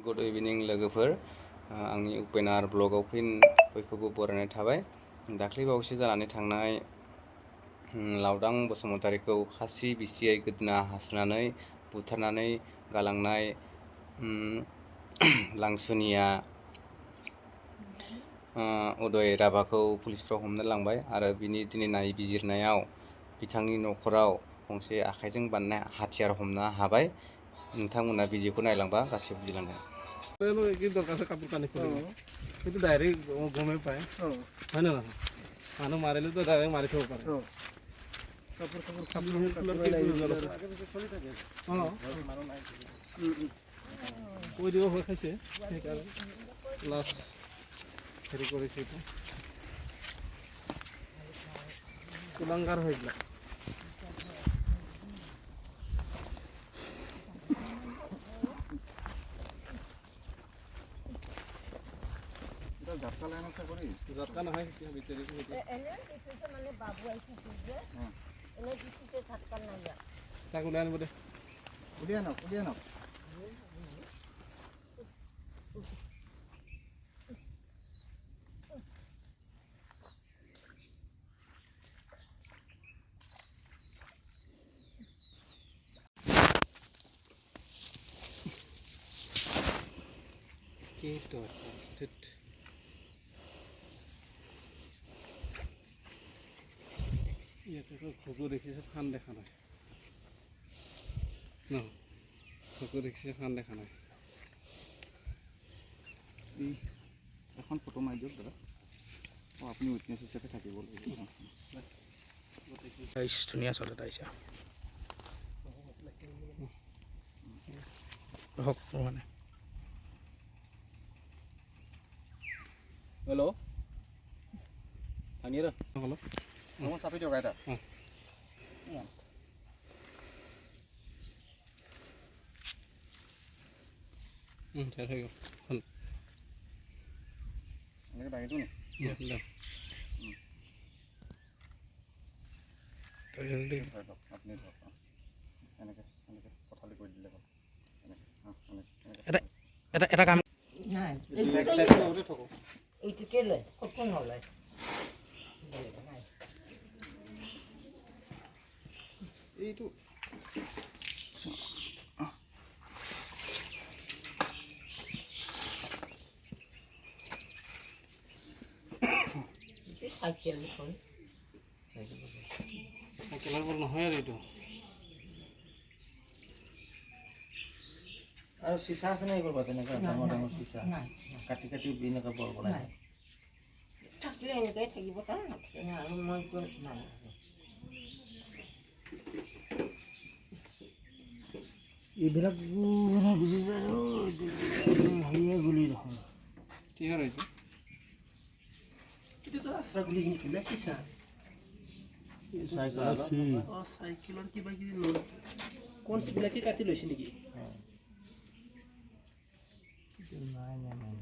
Good evening लोगोफोर आंनि उपेनार ब्लगाव fin बयखौबो बरायनाय थाबाय। दाख्लै बावैसो जानानै थांनाय लावदां बसुमतारीखौ खासि बिसियै गोदोना हासनानै बुथारनानै गालांनाय लांसुनिया उदय राभाखौ पुलिसफ्रा हमनो लांबाय आरो बिनि दिनै नायबिजिरनायाव बिथांनि न'खराव गंसे आखाइजों बानायनाय हाथियार हमनो हाबाय। नोंथांमोना भिडिअखौ नायलांबा गासैबो बुजिलांगोन। दरकार कापूर कानी কিন্তু ডাইরেক্ট গমে পায় হয় না মানুহ মাৰিলে তো ডাইৰেক্ট মাৰি থব পাৰে কাপোৰ কৈ দিব হৈ খাইছে সেইকাৰণে লাছ হেৰি কৰিছে এইটো কুলাংগাৰ হৈ গ'ল। झटका लाइन से करी झटका ना है क्या भीतर एने दिसते माने बाबू आई थी जे एने दिसते झटका ना या ताको लाइन बोले उड़िया ना के तो स्थित ইয়াতে ঘুঘু দেখিছে ফান দেখা নাই ন ঘুঘু দেখিছে ফান দেখা নাই এখন ফটো মাৰি দিয়ক দাদা আপুনি উইটনেছ হিচাপে থাকিব লাগিব ধুনীয়া চল এটা আহিছে হওক মানে হেল্ল' আনিয়ে hello' Vamos a pedir gaita. Saya tahu. Ini dah itu nih. Ya, dah. Terjadi. Apni tu. Ini kota di Kuala Lumpur. Ada kami. Nah, itu cile. Kau nolai. itu cycle pun cycle pun নহয় আর itu আর sisa আছে না এগুলো বাতেন না ডাঙর sisa কাটি কাটি বিনে কা বল বলাই থাকলে এনেকে থাকিব তা না আর মই কোন নাই এইবিলাক গুচি যায় হেৰিয়ে গুলি দেখোন কি হয় এইটো এইটো আশ্ৰা গুলি কিনি পেলাইছে চা চাইকেলৰ কিবা কিবি কনচবিলাকে কাটি লৈছে নেকি নাই